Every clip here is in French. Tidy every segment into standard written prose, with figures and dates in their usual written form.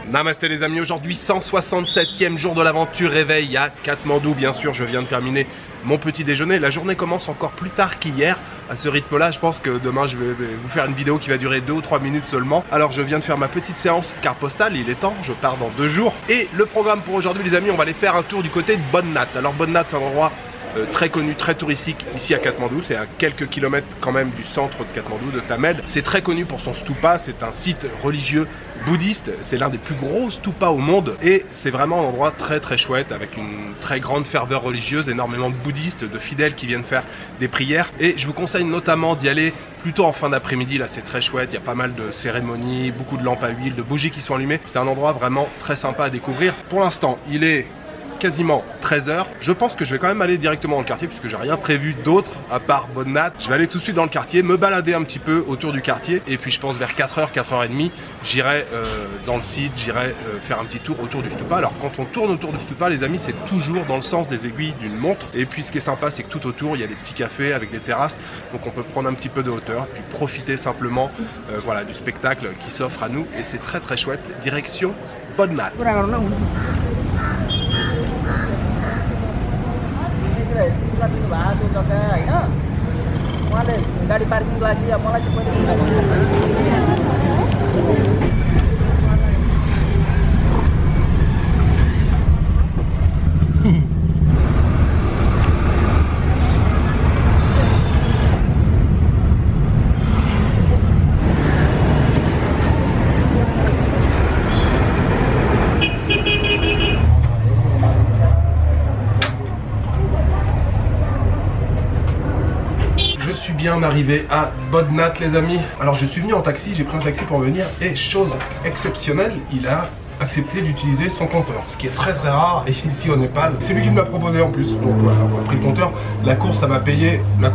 Namasté les amis, aujourd'hui 167e jour de l'aventure réveil à Katmandou. Bien sûr, je viens de terminer mon petit déjeuner. La journée commence encore plus tard qu'hier. À ce rythme-là, je pense que demain, je vais vous faire une vidéo qui va durer 2 ou 3 minutes seulement. Alors, je viens de faire ma petite séance carte postale. Il est temps, je pars dans 2 jours. Et le programme pour aujourd'hui, les amis, on va aller faire un tour du côté de Bodnat. Alors, Bodnat, c'est un endroit très connu, très touristique ici à Katmandou. C'est à quelques kilomètres quand même du centre de Katmandou, de Thamed. C'est très connu pour son stupa, c'est un site religieux bouddhiste. C'est l'un des plus gros stupas au monde et c'est vraiment un endroit très très chouette avec une très grande ferveur religieuse, énormément de bouddhistes, de fidèles qui viennent faire des prières. Et je vous conseille notamment d'y aller plutôt en fin d'après-midi. Là, c'est très chouette, il y a pas mal de cérémonies, beaucoup de lampes à huile, de bougies qui sont allumées. C'est un endroit vraiment très sympa à découvrir. Pour l'instant, il est quasiment 13 h. Je pense que je vais quand même aller directement dans le quartier puisque j'ai rien prévu d'autre à part Bodnat. Je vais aller tout de suite dans le quartier, me balader un petit peu autour du quartier et puis je pense vers 4 h, 4 h 30, j'irai dans le site, j'irai faire un petit tour autour du stupa. Alors quand on tourne autour du stupa, les amis, c'est toujours dans le sens des aiguilles d'une montre. Et puis ce qui est sympa, c'est que tout autour, il y a des petits cafés avec des terrasses, donc on peut prendre un petit peu de hauteur puis profiter simplement voilà, du spectacle qui s'offre à nous et c'est très très chouette. Direction Bodnat. Satu bahas untuk ke ini, mana dari parking lagi ya, malah cepat. Bien arrivé à Bodnat les amis. Alors je suis venu en taxi, j'ai pris un taxi pour venir et chose exceptionnelle, il a accepté d'utiliser son compteur, ce qui est très très rare ici au Népal. C'est lui qui me l'a proposé en plus, donc voilà, on a pris le compteur. La course ça m'a payé, non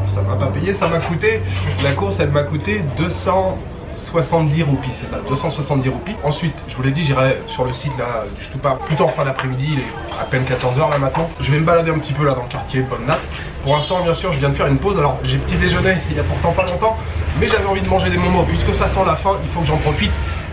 ça m'a pas payé, ça m'a coûté, la course elle m'a coûté 270 roupies, c'est ça, 270 roupies. Ensuite, je vous l'ai dit, j'irai sur le site là du stupa plutôt en fin d'après-midi, il est à peine 14 h là maintenant. Je vais me balader un petit peu là dans le quartier Bodnat. Pour l'instant, bien sûr, je viens de faire une pause. Alors, j'ai petit déjeuner il y a pourtant pas longtemps, mais j'avais envie de manger des momos. Puisque ça sent la faim, il faut que j'en profite.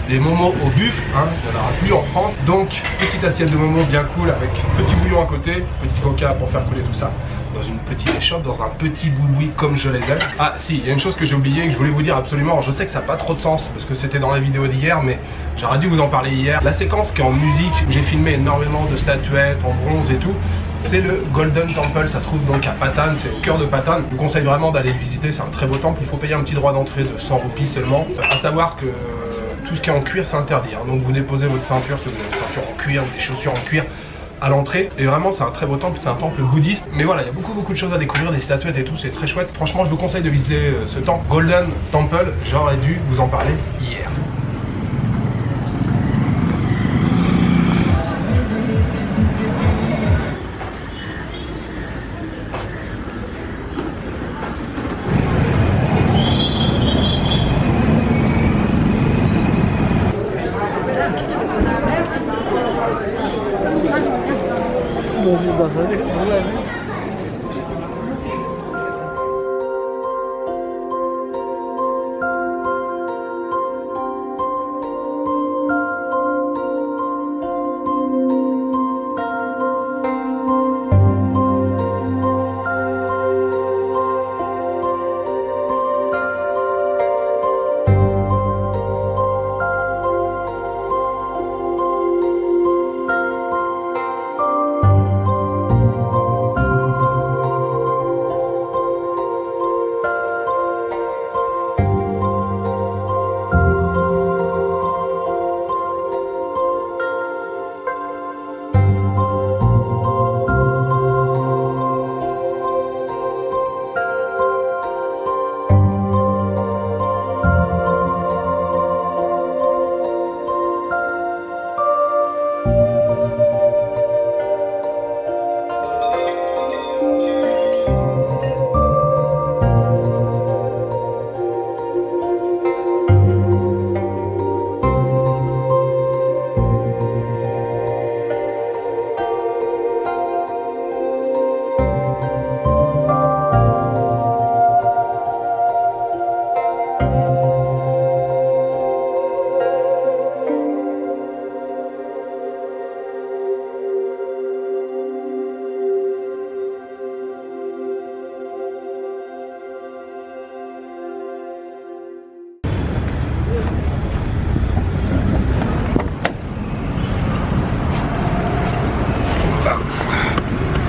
Des momos au buff, hein, il n'y en aura plus en France. Donc, petite assiette de momos bien cool avec petit bouillon à côté, petit coca pour faire couler tout ça. Dans une petite échoppe, dans un petit boui-boui comme je les aime. Ah si, il y a une chose que j'ai oublié et que je voulais vous dire absolument. Alors, je sais que ça n'a pas trop de sens parce que c'était dans la vidéo d'hier, mais j'aurais dû vous en parler hier. La séquence qui est en musique, où j'ai filmé énormément de statuettes en bronze et tout, c'est le Golden Temple, ça se trouve donc à Patan, c'est au cœur de Patan. Je vous conseille vraiment d'aller le visiter, c'est un très beau temple. Il faut payer un petit droit d'entrée de 100 roupies seulement. À savoir que tout ce qui est en cuir c'est interdit, hein. Donc vous déposez votre ceinture, si vous avez une ceinture en cuir ou des chaussures en cuir à l'entrée. Et vraiment c'est un très beau temple, c'est un temple bouddhiste. Mais voilà, il y a beaucoup de choses à découvrir, des statuettes et tout, c'est très chouette. Franchement je vous conseille de visiter ce temple. Golden Temple, j'aurais dû vous en parler hier.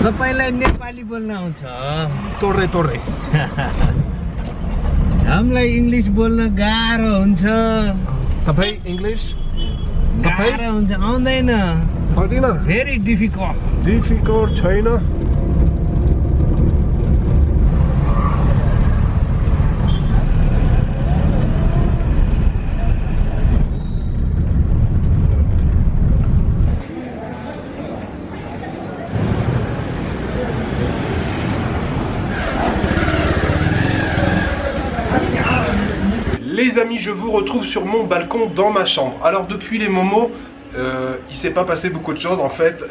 तपाईलाई नेपाली बोल्न आउँछ Torre, torre. हामीलाई इङ्ग्लिस बोल्न गाह्रो हुन्छ Tapay, English? गाह्रो हुन्छ आउँदैन Pardina? Very difficult Difficult, China. Les amis, je vous retrouve sur mon balcon dans ma chambre. Alors depuis les momos, il s'est pas passé beaucoup de choses en fait.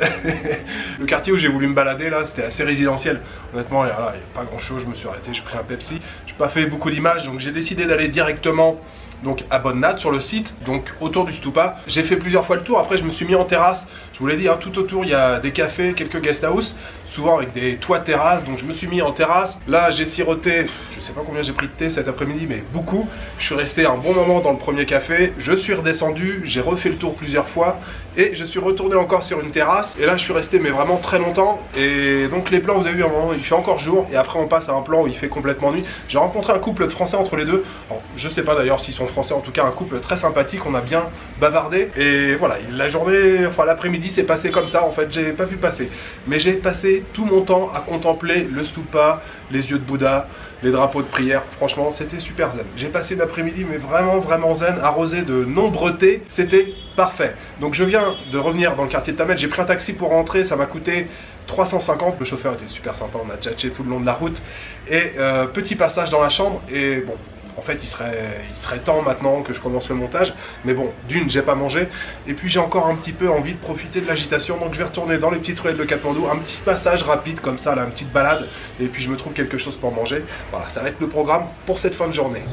Le quartier où j'ai voulu me balader là, c'était assez résidentiel. Honnêtement, il n'y a pas grand chose, je me suis arrêté, j'ai pris un Pepsi. Je n'ai pas fait beaucoup d'images, donc j'ai décidé d'aller directement donc à Bonne Natte sur le site, donc autour du Stupa. J'ai fait plusieurs fois le tour, après je me suis mis en terrasse. Je vous l'ai dit, hein, tout autour il y a des cafés, quelques guest house, souvent avec des toits terrasses, donc je me suis mis en terrasse. Là j'ai siroté, je sais pas combien j'ai pris de thé cet après-midi, mais beaucoup. Je suis resté un bon moment dans le premier café, je suis redescendu, j'ai refait le tour plusieurs fois et je suis retourné encore sur une terrasse. Et là je suis resté mais vraiment très longtemps. Et donc les plans, vous avez vu, à un moment il fait encore jour et après on passe à un plan où il fait complètement nuit. J'ai rencontré un couple de Français entre les deux. Alors, je sais pas d'ailleurs s'ils sont français, en tout cas un couple très sympathique, on a bien bavardé. Et voilà, la journée, enfin l'après-midi c'est passé comme ça, en fait j'ai pas vu passer. Mais j'ai passé tout mon temps à contempler le stupa, les yeux de Bouddha, les drapeaux de prière. Franchement c'était super zen. J'ai passé l'après-midi mais vraiment zen, arrosé de nombreux thés, c'était parfait. Donc je viens de revenir dans le quartier de Tamel, j'ai pris un taxi pour rentrer, ça m'a coûté 350, le chauffeur était super sympa, on a tchatché tout le long de la route. Et petit passage dans la chambre et bon, en fait il serait temps maintenant que je commence le montage. Mais bon, d'une j'ai pas mangé et puis j'ai encore un petit peu envie de profiter de l'agitation. Donc je vais retourner dans les petites ruelles de Katmandou, un petit passage rapide comme ça, là, une petite balade. Et puis je me trouve quelque chose pour manger. Voilà, ça va être le programme pour cette fin de journée.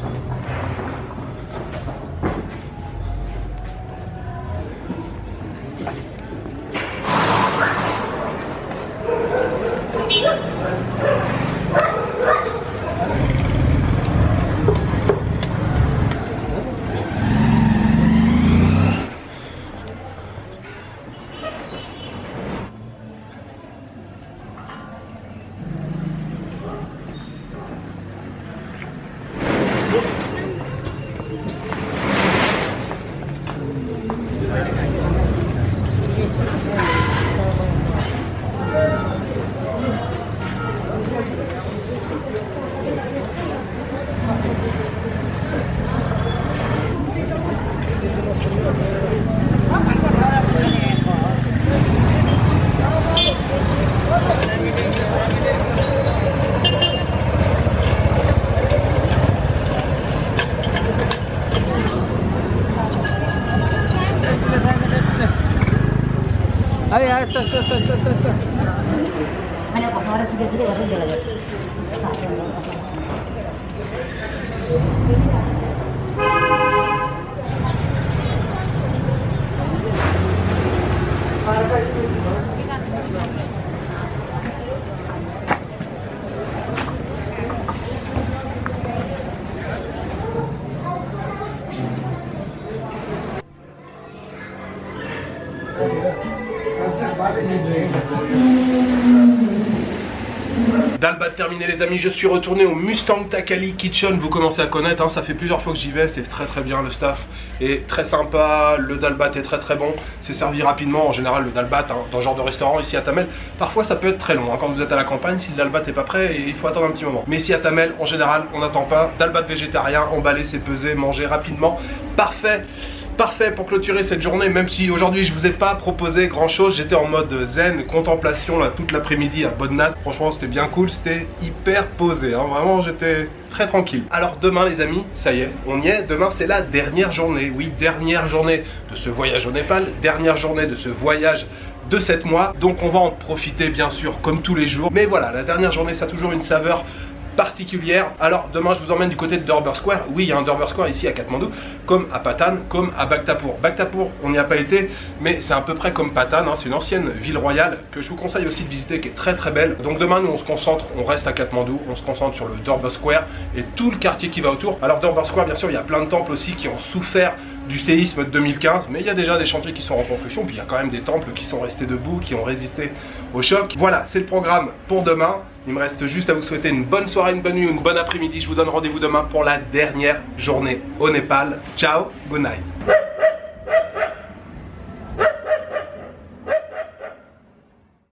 Dalbat terminé les amis, je suis retourné au Mustang Takali Kitchen, vous commencez à connaître, hein, ça fait plusieurs fois que j'y vais, c'est très bien, le staff est très sympa, le dalbat est très bon, c'est servi rapidement, en général le dalbat, hein, dans ce genre de restaurant ici à Tamel, parfois ça peut être très long, hein, quand vous êtes à la campagne, si le dalbat n'est pas prêt, il faut attendre un petit moment. Mais ici à Tamel, en général, on n'attend pas, dalbat végétarien, emballé, c'est pesé, mangé rapidement, parfait. Parfait pour clôturer cette journée, même si aujourd'hui je vous ai pas proposé grand chose, j'étais en mode zen, contemplation là toute l'après-midi à Bonne Natte. Franchement c'était bien cool, c'était hyper posé, hein. Vraiment j'étais très tranquille. Alors demain les amis, ça y est, on y est, demain c'est la dernière journée, oui dernière journée de ce voyage au Népal, dernière journée de ce voyage de 7 mois, donc on va en profiter bien sûr comme tous les jours. Mais voilà, la dernière journée ça a toujours une saveur particulière. Alors demain je vous emmène du côté de Durbar Square. Oui il y a un Durbar Square ici à Katmandou, comme à Patan, comme à Bhaktapur. Bhaktapur on n'y a pas été, mais c'est à peu près comme Patan, hein. C'est une ancienne ville royale que je vous conseille aussi de visiter, qui est très belle. Donc demain nous on se concentre, on reste à Katmandou, on se concentre sur le Durbar Square et tout le quartier qui va autour. Alors Durbar Square bien sûr il y a plein de temples aussi qui ont souffert du séisme de 2015, mais il y a déjà des chantiers qui sont en construction, puis il y a quand même des temples qui sont restés debout, qui ont résisté au choc. Voilà, c'est le programme pour demain. Il me reste juste à vous souhaiter une bonne soirée, une bonne nuit, une bonne après-midi. Je vous donne rendez-vous demain pour la dernière journée au Népal. Ciao, good night.